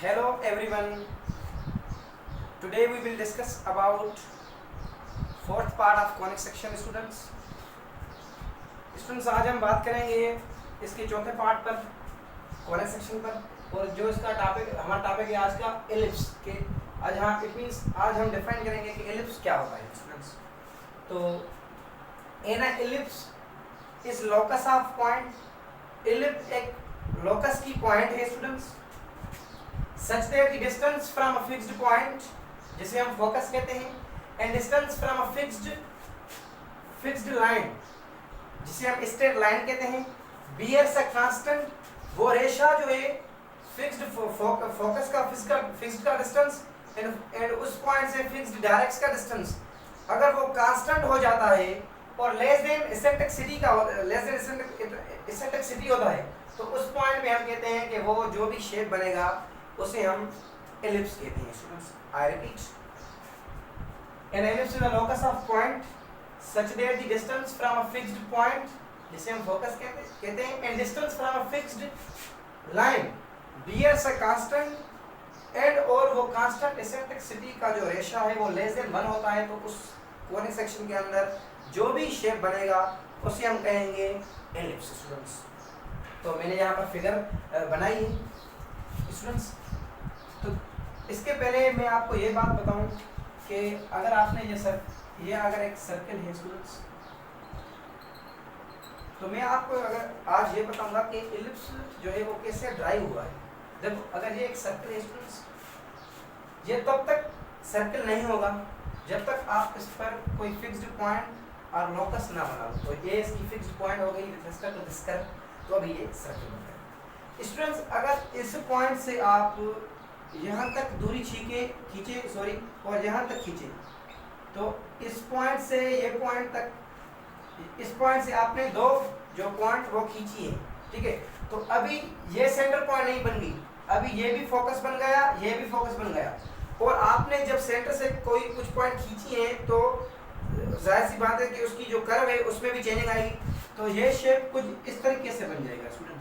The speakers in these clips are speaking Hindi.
Hello everyone. Today we will discuss about fourth part of conic section students. Students आज हम बात करेंगे इसके चौथे पार्ट पर कॉनिक सेक्शन पर और जो इसका हमारा टॉपिक है आज का एलिप्स के आज हाँ इट मीन्स आज हम डिफाइन करेंगे कि एलिप्स क्या होता है स्टूडेंट्स. तो N ellipse is locus of point. Ellipse एक लोकस की पॉइंट है students such that the distance from a fixed point जिसे हम फोकस कहते हैं and distance from a fixed line जिसे हम स्ट्रेट लाइन कहते हैं bears a constant. वो रेशा जो है फिक्स्ड फोकस का फिक्स्ड का डिस्टेंस एंड उस पॉइंट से फिक्स्ड डायरेक्ट का डिस्टेंस अगर वो कांस्टेंट हो जाता है और लेस देन इसेंट्रिसिटी होता है तो उस पॉइंट में हम कहते हैं कि वो जो भी शेप बनेगा उसे हम एलिप्स कहते हैं students. I repeat, an ellipse is a locus of point such that the distance from a fixed point जिसे हम फोकस कहते हैं and distance from a fixed line bears a constant and और वो कांस्टेंट इसेंट्रिसिटी का जो रेशा है वो लेस देन 1 होता है. तो उस कॉनिक सेक्शन के अंदर जो भी शेप बनेगा उसे हम कहेंगे एलिप्स स्टूडेंट्स. तो मैंने यहाँ पर फिगर बनाई है स्टूडेंट्स. तो इसके पहले मैं आपको ये बात बताऊं कि अगर आपने ये अगर एक सर्कल है स्टूडेंट्स तो मैं आपको अगर आज ये बताऊंगा कि एलिप्स जो है वो कैसे ड्राइव हुआ है. जब अगर ये एक सर्कल है स्टूडेंट्स ये तब तक सर्कल नहीं होगा जब तक आप इस पर कोई फिक्स्ड पॉइंट और लोकस ना बना लो. तो ये इसकी फिक्स्ड पॉइंट हो गई with respect to this curve, तो अभी ये सर्कल बन गया. स्टूडेंट्स अगर इस पॉइंट से आप यहाँ तक दूरी खींचे और यहाँ तक खींचे तो इस पॉइंट से ये पॉइंट तक इस पॉइंट से आपने दो जो पॉइंट वो खींची है, ठीक है. तो अभी ये सेंटर पॉइंट नहीं बन गई, अभी ये भी फोकस बन गया, ये भी फोकस बन गया. और आपने जब सेंटर से कोई कुछ पॉइंट खींची है तो जाहिर सी बात है कि उसकी जो कर्व है उसमें भी चेंजिंग आएगी. तो ये शेप कुछ इस तरीके से बन जाएगा स्टूडेंट्स.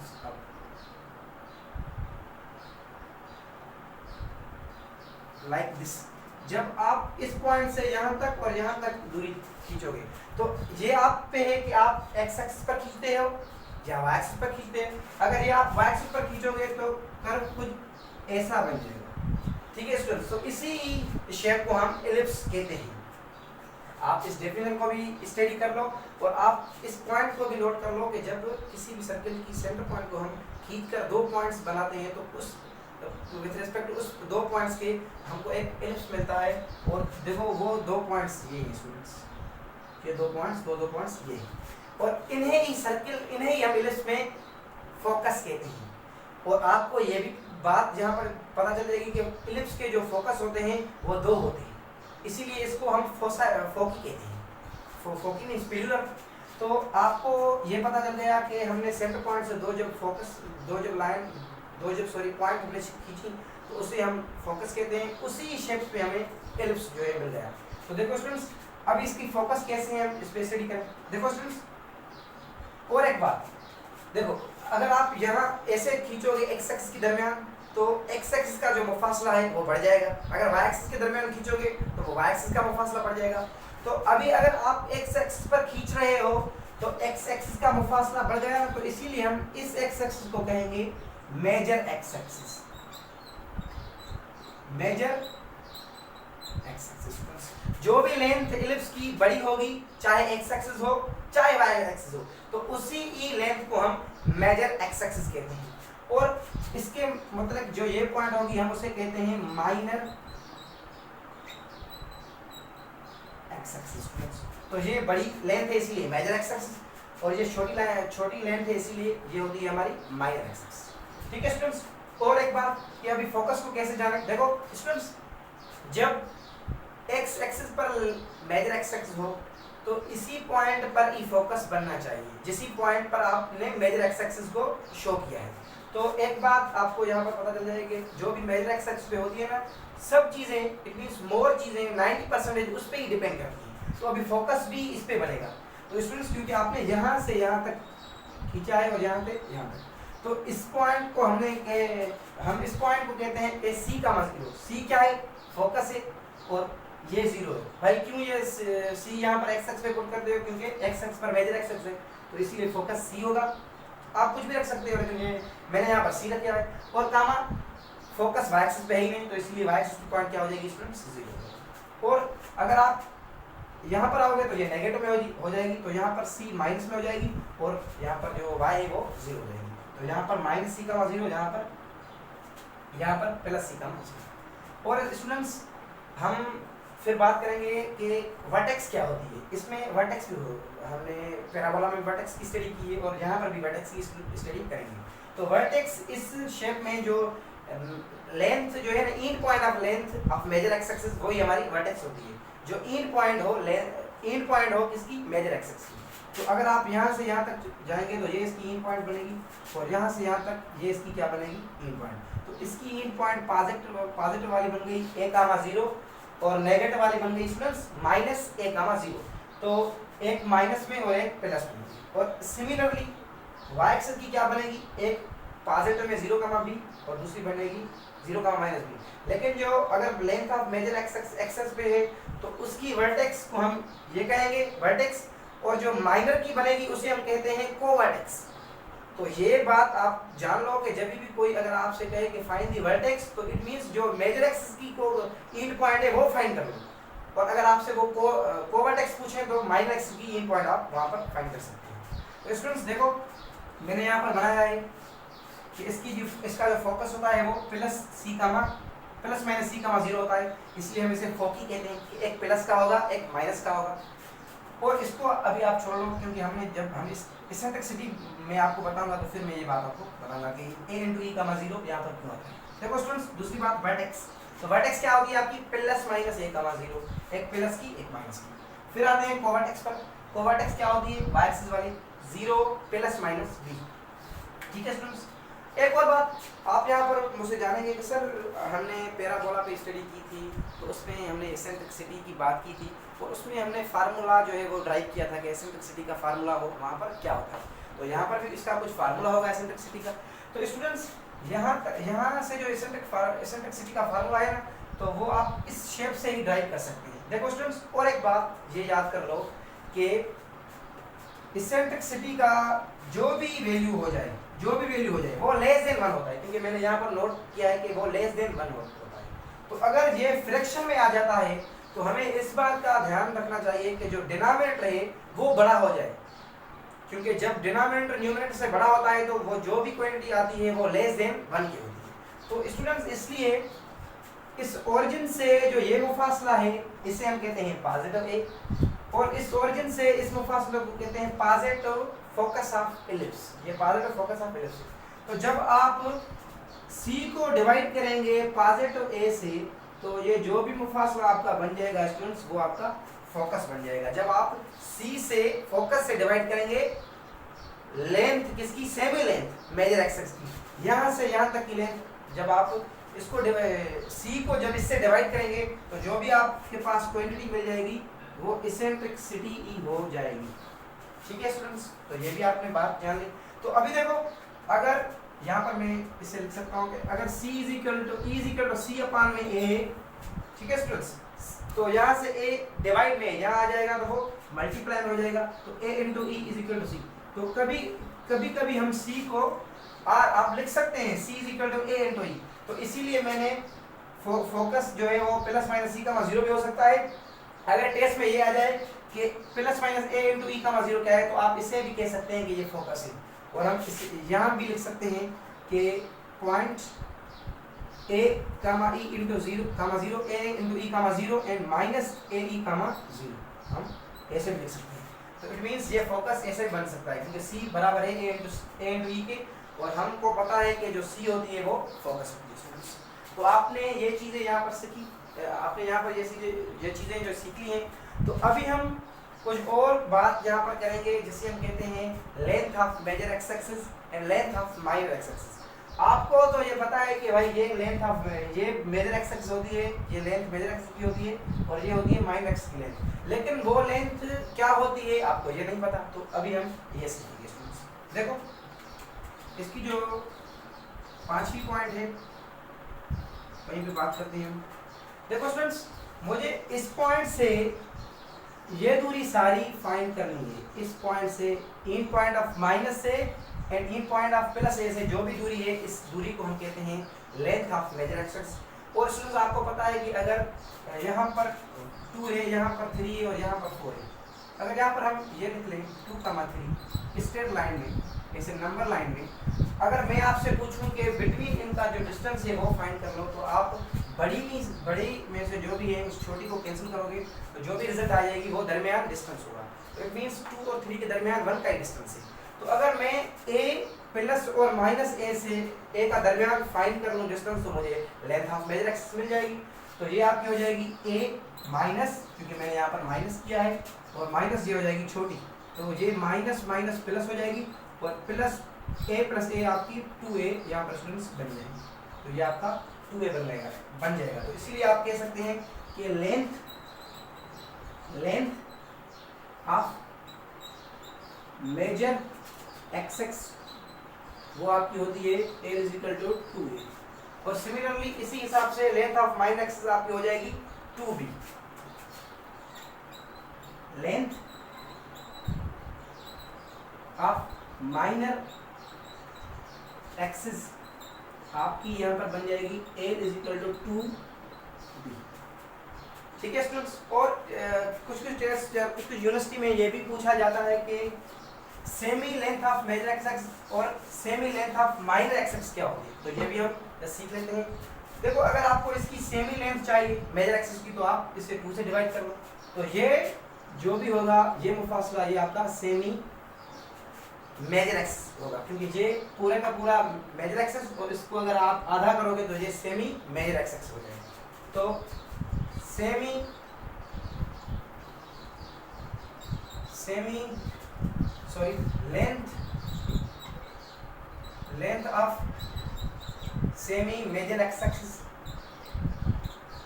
Like this. जब आप इस पॉइंट से यहाँ तक और यहाँ तक दूरी खींचोगे तो ये आप पे है कि आप एक्स एक्सिस पर खींचते हो या वाई एक्सिस पर खींचते हैं. अगर ये आप वाई एक्सिस पर खींचोगे तो कर्व कुछ ऐसा बन जाएगा, ठीक है स्टूडेंट्स. तो इसी शेप को हम एलिप्स कहते हैं. आप इस डेफिनेशन को भी स्टडी कर लो और आप इस पॉइंट को भी नोट कर लो कि जब किसी भी सर्कल की सेंटर पॉइंट को हम खींचकर दो पॉइंट्स बनाते हैं तो उस विद रिस्पेक्ट टू उस दो पॉइंट्स के हमको एक एलिप्स मिलता है. और देखो वो दो पॉइंट्स ये हैं स्टूडेंट्स, ये दो पॉइंट्स ये हैं और इन्हें ही हम एलिप्स में फोकस कहते हैं. और आपको ये भी बात यहाँ पर पता चल जाएगी कि एलिप्स के जो फोकस होते हैं वो दो होते हैं, इसीलिए इसको हम फोकी कहते हैं. फोकी नहीं स्पिरुलर. तो आपको ये पता चल गया कि हमने सेंटर पॉइंट से दो जब पॉइंट हमने खींची तो उसे हम फोकस कहते हैं. उसी शेप पे हमें एलिप्स जो है मिल गया. तो देखो स्टूडेंट्स अब इसकी फोकस कैसे है हम इस पे स्टडी करें. देखो स्टूडेंट्स और एक बात देखो, अगर आप यहाँ ऐसे खींचोगे एक्स एक्सिस के दरमियान तो एक्स एक्सिस का जो मुफासला है वो बढ़ जाएगा. अगर वाई एक्सिस के दरमियान खींचोगे तो वो वाई एक्सिस का मुफासला बढ़ जाएगा. तो अभी अगर आप एक्स एक्सिस पर खींच रहे हो तो एक्स एक्सिस का मुफासला बढ़ गया ना, तो इसीलिए हम इस एक्स एक्सिस को कहेंगे major x axis. Major x axis. जो भी लेंथ एलिप्स की बड़ी होगी चाहे एक्स एक्सिस हो चाहे वाई एक्सिस हो तो उसी ही लेंथ को हम मेजर एक्स एक्सिस कहते हैं. और इसके मतलब जो ये पॉइंट होगी हम उसे कहते हैं माइनर एक्स एक्सिस. तो ये बड़ी लेंथ है इसीलिए मेजर एक्स एक्सिस और ये छोटी लेंथ है इसीलिए ये होती है हमारी माइनर एक्स एक्सिस. ठीक है स्टूडेंट्स. और एक बात कि अभी फोकस को कैसे जाना. देखो स्टूडेंट्स जब एक्स एक्सिस पर मेजर एक्स एक्सिस हो तो इसी पॉइंट पर ही फोकस बनना चाहिए जिसी पॉइंट पर आपने मेजर एक्स एक्सिस को शो किया है. तो एक बात आपको यहाँ पर पता चल जाएगी जो भी मेजर एक्स एक्सिस पे होती है ना सब चीज़ें इट मीन्स मोर चीज़ें 90% उस पर ही डिपेंड करती हैं. तो अभी फोकस भी इस पे बनेगा. तो स्टूडेंट्स क्योंकि आपने यहाँ से यहाँ तक खींचा है और यहाँ से यहाँ तक तो इस पॉइंट को हम इस पॉइंट को कहते हैं ए सी का जीरो। सी क्या है? फोकस है, और ये जीरो है। भाई क्यों ये सी यहाँ पर एक्स एक्स पे पुट करते हो? क्योंकि एक्स एक्स पर मेजर एक्स एक्स है, तो इसीलिए फोकस सी होगा। आप कुछ भी रख सकते हो, लेकिन मैंने यहाँ पर सी रखा है। और कामा फोकस वाई एक्सिस पे है ही नहीं, तो इसलिए वाई एक्सिस की पॉइंट क्या हो जाएगी स्टूडेंट्स? जीरो। और अगर आप यहाँ पर आओगे तो ये नेगेटिव में हो जाएगी, तो यहाँ पर सी माइनस में हो जाएगी, और यहाँ पर जो वाई है वो जीरो हो जाएगी। तो यहाँ पर माइनस सी का जीरो, यहाँ पर प्लस सी का जीरो। और स्टूडेंट्स हम फिर बात करेंगे कि वर्टेक्स क्या होती है। इसमें वर्टेक्स भी हमने पैराबोला में वर्टेक्स की स्टडी की है, और यहाँ पर भी वर्टेक्स की स्टडी करेंगे। तो वर्टेक्स इस शेप में जो लेंथ जो है ना, in point of length of major x axis, वही हमारी वर्टेक्स होती है। जो इन पॉइंट हो किसकी? मेजर एक्स एक्सिस की। तो अगर आप यहाँ से यहाँ तक जाएंगे तो ये इसकी इन पॉइंट बनेगी, और यहाँ से यहाँ तक ये इसकी क्या बनेगी? इन पॉइंट। तो इसकी इन पॉइंट पॉजिटिव वाली बन गई ए कामा जीरो, और नेगेटिव वाली बन गई स्टूडेंट्स माइनस ए कामा जीरो। तो एक माइनस में और एक प्लस में। और सिमिलरली वाई एक्सिस की क्या बनेगी? एक पॉजिटिव में जीरो कामा बी, और दूसरी बनेगी जीरो कामा माइनस बी। लेकिन जो अगर लेंथ ऑफ मेजर एक्सेस पे है, तो उसकी वर्टेक्स को हम ये कहेंगे वर्टेक्स, और जो माइनर की बनेगी उसे हम कहते हैं कोवर्टेक्स। तो ये बात आप जान लो कि जब भी कोई अगर आपसे कहे कि फाइंड दी वर्टेक्स, तो इट मींस जो मेजर एक्सिस की को इन पॉइंट है वो फाइंड कर लो। और अगर आपसे वो कोवर्टेक्स पूछे तो माइनर एक्सिस की इन पॉइंट आप वहां पर फाइंड कर सकते हैं। तो स्टूडेंट्स देखो, मैंने यहाँ पर बनाया है कि इसका जो फोकस होता है वो प्लस माइनस सी कामा जीरो होता है, इसलिए हम इसे फोकी कहते हैं कि एक प्लस का होगा एक माइनस का होगा। और इसको अभी आप छोड़ लो, क्योंकि जब हम इस इसेंट्रिसिटी में आपको बताऊंगा तो फिर मैं ये बात आपको बताऊंगा कि a into E comma zero यहाँ पर क्यों आता है। देखो स्टूडेंट्स, दूसरी बात वर्टेक्स। तो वर्टेक्स क्या होगी आपकी? प्लस माइनस ए कामा जीरो, एक प्लस की एक माइनस की। फिर आते हैं कोवर्टेक्स पर। कोवर्टेक्स क्या होती है? वाई एक्सिस वाली, जीरो प्लस माइनस बी। ठीक है स्टूडेंट्स, एक और बात आप यहाँ पर मुझसे जानेंगे कि सर हमने पैराबोला पे स्टडी की थी, तो उसमें हमने एसेंट्रिसिटी की बात की थी, और उसमें हमने फार्मूला जो है वो ड्राइव किया था कि एसेंट्रिसिटी का फार्मूला हो वहाँ पर क्या होता है। तो यहाँ पर फिर इसका कुछ फार्मूला होगा एसेंट्रिसिटी का। तो स्टूडेंट्स यहाँ से जो एसेंट्रिसिटी का फार्मूला है ना, तो वो आप इस शेप से ही ड्राइव कर सकते हैं। देखो स्टूडेंट्स, और एक बात ये याद कर लो कि एसेंट्रिसिटी का जो भी वैल्यू हो जाए वो लेस देन 1 होता है, क्योंकि मैंने यहाँ पर नोट किया है कि वो लेस देन 1 होता है। तो अगर ये फ्रैक्शन में आ जाता है तो हमें इस बात का ध्यान रखना चाहिए कि जो डिनोमिनेटर है वो बड़ा हो जाए, क्योंकि जब डिनोमिनेटर न्यूमरेटर से बड़ा होता है तो वो जो भी क्वांटिटी आती है वो लेस देन 1 की होती है। तो स्टूडेंट्स, इसलिए इस ओरिजिन से जो ये मुफासला है इसे हम कहते हैं पॉजिटिव ए, और इस ओरिजिन से इस मुफासले को कहते हैं पॉजिटिव फोकस ऑफ इलिप्स। ये पॉजिटिव फोकस ऑफ इलिप्स। तो जब आप सी को डिवाइड करेंगे पॉजिटिव ए से, तो ये जो भी मुफासला आपका बन जाएगा स्टूडेंट्स वो आपका फोकस बन जाएगा। जब आप सी से फोकस से डिवाइड करेंगे लेंथ किसकी? सेमी लेंथ मेजर एक्सिस की, यहाँ से यहाँ तक की लेंथ, जब आप इसको सी को जब इससे डिवाइड करेंगे तो जो भी आपके पास क्वांटिटी मिल जाएगी वो इसेंट्रिसिटी ही हो जाएगी। ठीक है स्टूडेंट्स, तो ये भी आपने बात जान ली। तो अभी देखो, अगर यहाँ पर मैं इसे लिख सकता हूँ कि अगर C is equal to C upon में A, ठीक है स्टूडेंट्स, तो यहाँ से A डिवाइड में यहाँ आ जाएगा तो वो मल्टीप्लाई हो जाएगा, तो A into E is equal to C। तो कभी हम C को आप लिख सकते हैं C is equal to A into e. तो इसीलिए मैंने फोकस जो है वो प्लस माइनस सी का जीरो भी हो सकता है। अगर टेस्ट में ये आ जाए कि प्लस माइनस ए इंटू ई का जीरो क्या है, तो आप इसे भी कह सकते हैं कि ये फोकस है। और हम यहाँ भी लिख सकते हैं कि point A comma E into zero A into E comma zero and minus A E comma zero, हम ऐसे भी लिख सकते हैं। तो इट मीन्स ये फोकस ऐसे बन सकता है क्योंकि सी बराबर है ए इंटू ई के, और हमको पता है कि जो सी होती है वो फोकस होती है। तो आपने ये चीज़ें यहाँ पर सीखी, आपने यहाँ पर ये चीज़ें जो सीखी हैं। तो अभी हम कुछ और बात यहाँ पर करेंगे जिसे हम कहते हैं length of major x axis and length of minor x axis. आपको तो ये पता है कि भाई ये लेंथ ऑफ ये मेजर एक्स एक्सिस होती है, ये लेंथ मेजर एक्सिस की होती है, और ये होती है माइनर एक्सिस की लेंथ। लेकिन वो लेंथ क्या होती है आपको ये नहीं पता, तो अभी हम ये सीखेंगे। देखो इसकी जो पांचवी पॉइंट है वहीं पे बात करते हैं हम। देखो स्टूडेंट्स, मुझे इस पॉइंट से ये दूरी सारी फाइंड करनी है। इस पॉइंट से, इन पॉइंट ऑफ माइनस से and in point of plus a से जो भी दूरी है, इस दूरी को हम कहते हैं लेंथ ऑफ मेजर एक्सिस। और स्टूडेंट्स आपको पता है कि अगर यहाँ पर 2 है, यहाँ पर 3 है और यहाँ पर 4 है, अगर यहाँ पर हम ये लिख लें 2, 3 स्ट्रेट लाइन में, ऐसे नंबर लाइन में, अगर मैं आपसे पूछूं कि बिटवीन इनका जो डिस्टेंस है वो फाइंड कर लो, तो आप बड़ी में से जो भी है उस छोटी को कैंसिल करोगे तो जो भी रिजल्ट आ जाएगी वो दरमियान डिस्टेंस होगा। तो इट मींस 2 और 3 के दरमियान 1 का डिस्टेंस है। तो अगर मैं a प्लस और माइनस a से a का दरमियान फाइंड कर लूँ डिस्टेंस, तो मुझे लेंथ ऑफ मेजर एक्सिस मिल जाएगी। तो ये आपकी हो जाएगी a माइनस, क्योंकि मैंने यहाँ पर माइनस किया है, और माइनस ये हो जाएगी छोटी, तो ये माइनस माइनस प्लस हो जाएगी, और प्लस a आपकी 2a यहाँ पर स्टूडेंट्स बन जाएगी। तो ये आपका 2a बन जाएगा। तो इसलिए आप कह सकते हैं कि लेंथ ऑफ मेजर एक्स वो आपकी होती है a = 2a। और सिमिलरली इसी हिसाब से लेंथ ऑफ माइनर एक्सिस आपकी हो जाएगी 2b। Length of minor axis आपकी यहाँ पर बन जाएगी a = 2b। ठीक है स्टूडेंट्स। और कुछ टेस्ट, कुछ यूनिवर्सिटी में ये भी पूछा जाता है कि semi length of major axis और semi length of minor axis क्या होगी, तो ये भी हम सीख लेते हैं। देखो, अगर आपको इसकी सेमी लेंथ चाहिए मेजर एक्सिस की, तो आप इसे 2 से डिवाइड कर लो, तो ये जो भी होगा ये मुफासला ये आपका सेमी मेजर एक्सिस होगा, क्योंकि ये पूरे का पूरा मेजर एक्सिस, और इसको अगर आप आधा करोगे तो ये सेमी मेजर एक्सिस हो जाएगा। तो length of semi major axis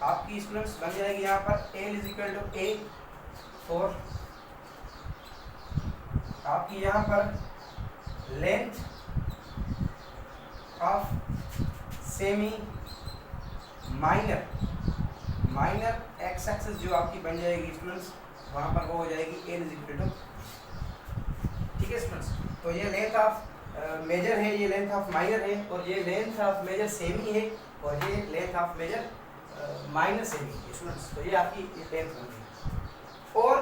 आपकी स्टूडेंट्स बन जाएगी यहाँ पर a = a, और आपकी यहाँ पर length of semi minor x axis जो आपकी बन जाएगी स्टूडेंट्स, वहाँ पर वो हो जाएगी a = ठीक है स्टूडेंट्स। तो ये लेंथ ऑफ मेजर है, ये लेंथ ऑफ माइनर है, और ये लेंथ ऑफ मेजर सेमी है, और ये length of major minor semi है स्टूडेंट्स। तो ये आपकी लेंथ होगी। और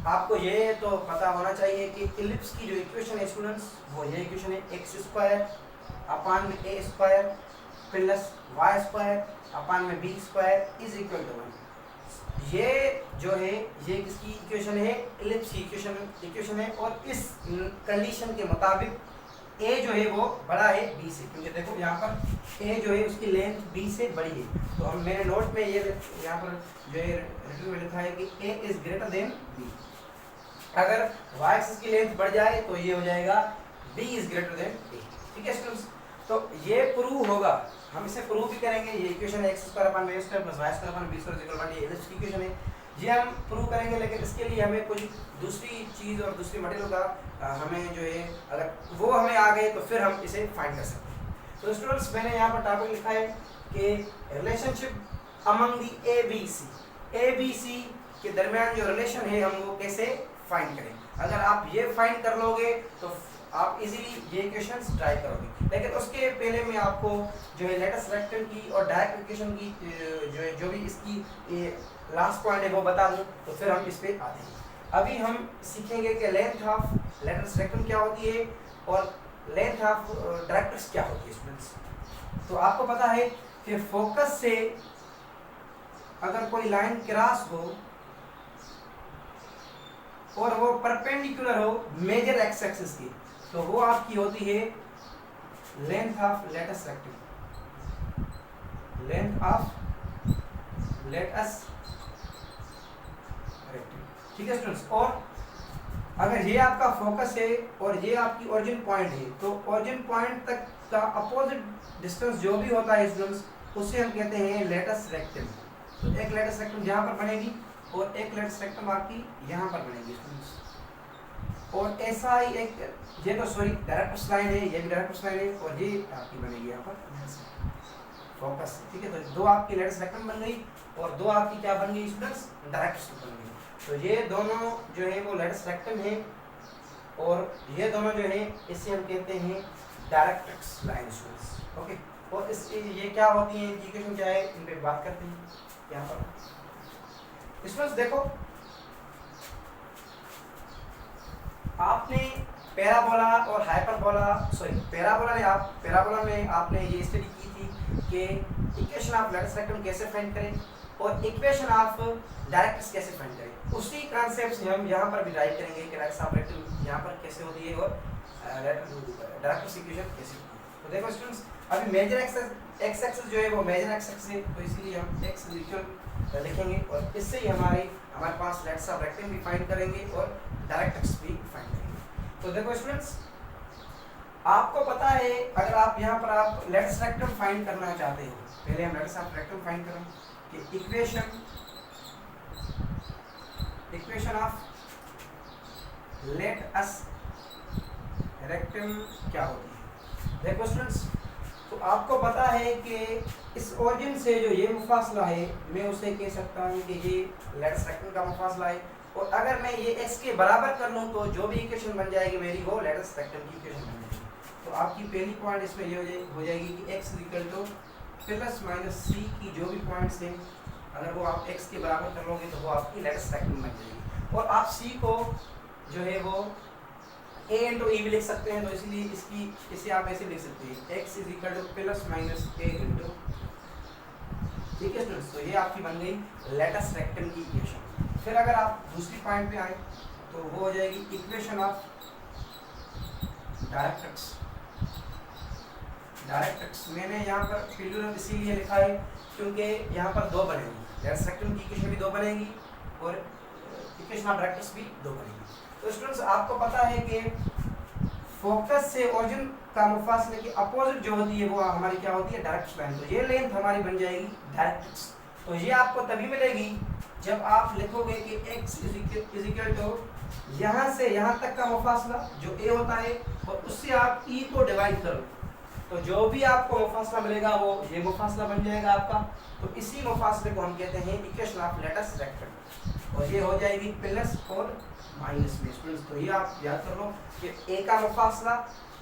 आपको ये तो पता होना चाहिए कि इलिप्स की जो इक्वेशन है स्टूडेंट्स, वो ये इक्वेशन है x² अपान में a² प्लस y² अपान में b² = 1। ये जो है ये किसकी इक्वेशन है, इलिप्स की इक्वेशन है। और इस कंडीशन के मुताबिक a जो है वो बड़ा है b से, क्योंकि देखो यहाँ पर a जो है उसकी लेंथ b से बड़ी है। तो हम मेरे नोट में ये यहाँ पर जो है रिटर्न में लिखा है कि a > b। अगर y एक्सिस की लेंथ बढ़ जाए तो ये हो जाएगा b > a। ठीक है स्टूडेंट्स। तो ये प्रूव होगा, हम इसे प्रूव भी करेंगे। ये इक्वेशन है x² अपान a² प्लस y² अपान b² = 1, ये इलिप्स की इक्वेशन है, ये हम प्रूव करेंगे। लेकिन इसके लिए हमें कुछ दूसरी चीज़ और दूसरी मटेरियल का हमें जो है, अगर वो हमें आ गए तो फिर हम इसे फाइंड कर सकते हैं। तो स्टूडेंट्स, मैंने यहाँ पर टॉपिक लिखा है कि रिलेशनशिप अमंग दी ABC के दरमियान जो रिलेशन है हम वो कैसे फाइंड करें। अगर आप ये फाइंड कर लोगे तो आप इजीली ये इक्वेशंस ट्राई करोगे। लेकिन उसके पहले मैं आपको जो है लेटेस्ट रेक्टेंगल की और डायरेक्ट इक्वेशन की जो भी इसकी लास्ट पॉइंट है वो बता दूं, तो फिर हम इस पे आते हैं। अभी हम सीखेंगे कि लेंथ ऑफ लेटेस्ट रेक्टेंगल क्या होती है और लेंथ ऑफ डायरेक्ट्रिक्स क्या होती है स्टूडेंट्स। तो आपको पता है कि फोकस से अगर कोई लाइन क्रॉस हो और वो परपेंडिकुलर हो मेजर एक्स एक्सिस की, तो वो आपकी होती है length of latest rectangle, length of latest rectangle. ठीक है स्टूडेंट्स। और अगर ये आपका फोकस है और ये आपकी ओरिजिन पॉइंट है, तो ओरिजिन पॉइंट तक का अपोजिट डिस्टेंस जो भी होता है स्टूडेंट्स, उसे हम कहते हैं लेटेस्ट रेक्टेंगल। तो एक लेटेस्ट रेक्टेंगल यहाँ पर बनेगी और एक लेटेस्ट रेक्टेंगल आपकी यहाँ पर बनेगी स्टूडेंट्स। और ऐसा ही एक, ये तो सॉरी डायरेक्ट लाइन है, ये भी डायरेक्ट लाइन है, और ये आपकी बनेगी यहाँ पर फोकस। ठीक है, तो दो आपकी लेटस रेक्टम बन गई और दो आपकी क्या बन गई स्टूडेंट्स, डायरेक्ट बन गई। तो ये दोनों जो है वो लेटस रेक्टम है, और ये दोनों जो है इसे हम कहते हैं डायरेक्ट्रिक्स लाइन स्टूडेंट्स। ओके, और इस ये क्या होती है, इक्वेशन क्या है, इन पे बात करते हैं यहाँ पर। स्टूडेंट्स देखो, आपने पैराबोला और हाइपरबोला, सॉरी पैराबोला में आप पैराबोला में आपने ये स्टडी की थी कि इक्वेशन ऑफ लेटस रेक्टम कैसे फाइंड करें और इक्वेशन ऑफ डायरेक्ट्रिक्स कैसे फाइंड करें। उसी कॉन्सेप्ट से हम यहाँ पर भी ड्राइव करेंगे कि डायरेक्ट्रिक्स ऑफ रेक्टम यहाँ पर कैसे होती है और डायरेक्ट्रिक्स इक्वेशन कैसे होती है। तो देखो स्टूडेंट्स, अभी मेजर एक्स एक्सिस जो है वो मेजर एक्सिस है, तो इसलिए हम एक्स इक्वल लिखेंगे और इससे ही हमारे पास लेटस ऑफ रेक्टम भी फाइंड करेंगे और डायरेक्ट्रिक्स भी फाइंड करेंगे। तो देखो स्टूडेंट्स, आपको पता है अगर आप यहाँ पर आप लेटस रेक्टम फाइंड करना चाहते हो, पहले हम लेटस ऑफ रेक्टम फाइंड करें कि equation of let us rectum क्या होती है। देखो स्टूडेंट्स, तो आपको पता है कि इस ओरिजिन से जो ये मुफासला है, मैं उसे कह सकता हूँ कि ये लेटस रेक्टम का मुफासला है, और अगर मैं ये x के बराबर कर लूँ तो जो भी इक्वेशन बन जाएगी मेरी वो लेटस रेक्टम की इक्वेशन बन जाएगी। तो आपकी पहली पॉइंट इसमें ये हो जाएगी कि x equal two plus minus c की जो भी पॉइंट्स हैं, अगर वो आप x के बराबर कर लोगे तो वो आपकी लेटस रेक्टम बन जाएगी। और आप c को जो है वो a इंटू ई भी लिख सकते हैं, तो इसलिए इसे आप ऐसे लिख सकते हैं x is equal two plus minus a into. ठीक है स्टूडेंट्स, तो ये आपकी बन गई लेटस रेक्टम की इक्वेशन। फिर अगर आप दूसरी पॉइंट पे आए तो वो हो जाएगी इक्वेशन ऑफ डायरेक्ट्रिक्स। मैंने यहाँ पर प्लूरल इसीलिए लिखा है क्योंकि यहाँ पर दो बनेंगी, लेटस रेक्टम की इक्वेशन भी दो बनेगी और इक्वेशन ऑफ डायरेक्ट्रिक्स भी दो बनेगी। तो स्टूडेंट्स, आपको पता है कि फोकस से ओरिजिन का मुफासले की अपोजिट जो होती है वो हमारी क्या होती है, डायरेक्ट लाइन। तो ये लेंथ हमारी बन जाएगी डायरेक्ट्रिक्स। तो ये आपको तभी मिलेगी जब आप लिखोगे कि x इज इक्वल टू यहाँ से यहाँ तक का मुफासला जो a होता है और उससे आप e को डिवाइड करो, तो जो भी आपको मुफासला मिलेगा वो ये मुफासला बन जाएगा आपका। तो इसी मुफासले को हम कहते हैं इक्वेशन ऑफ लेटस रेक्टम, और ये हो जाएगी प्लस और माइनस में स्टूडेंट्स। तो ये आप याद कर लो कि a का मुफासला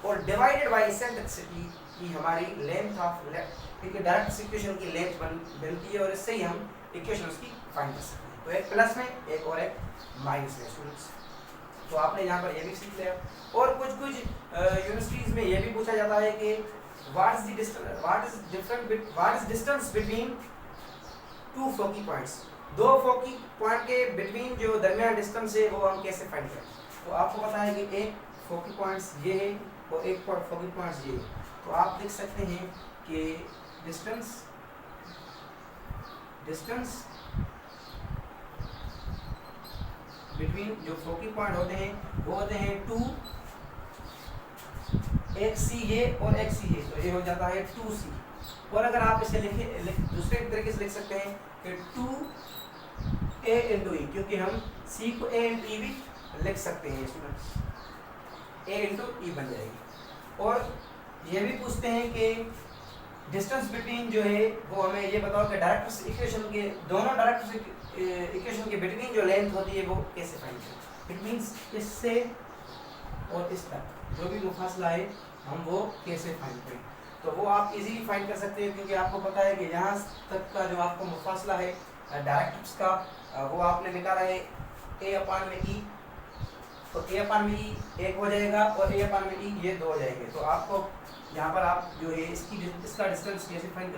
और डिवाइडेड बाय इसेंट्रिसिटी की हमारी लेंथ ऑफ डायरेक्ट इक्वेशन की लेंथ बनती है, और इससे ही हम इक्वेशन उसकी फाइंड कर सकते हैं। तो एक प्लस में एक और एक माइनस में स्टूडेंट्स। तो आपने यहाँ पर ये भी सीख लिया। और कुछ यूनिवर्सिटीज में ये भी पूछा जाता है कि what is distance between two foci points. दो फोकी पॉइंट के बिटवीन जो दरमियान डिस्टेंस है वो हम कैसे फाइंड करें। तो आपको पता है कि एक फोकी पॉइंट्स ये है और एक फोकी पॉइंट्स ये है। तो आप देख सकते हैं कि डिस्टेंस बिटवीन जो फोकी पॉइंट होते हैं वो होते हैं 2, एक सी ये और एक सी ये, तो ये हो जाता है 2c। और अगर आप इसे दूसरे तरीके से लिख सकते हैं कि 2a इंटू ई, क्योंकि हम c को a इंटू ई भी लिख सकते हैं स्टूडेंट्स, a इंटू ई बन जाएगी। और ये भी पूछते हैं कि डिस्टेंस बिटवीन जो है वो हमें ये बताओ कि डायरेक्ट्रिक्स इक्वेशन के दोनों डायरेक्ट्रिक्स इक्वेशन के बिटवीन जो लेंथ होती है वो कैसे फाइंड करें। इट मींस इससे और इस तक जो भी मुफासला है हम वो कैसे फाइंड करें। तो वो आप इजीली फाइंड कर सकते हैं, क्योंकि आपको पता है कि यहाँ तक का जो आपको मुफासला है डायरेक्ट्रिक्स का वो आपने निकाला है a/e। तो a/e एक हो जाएगा और a/e ये दो हो जाएंगे। तो आपको यहाँ पर आप जो है इसका डिस्टेंस कैसे फाइंड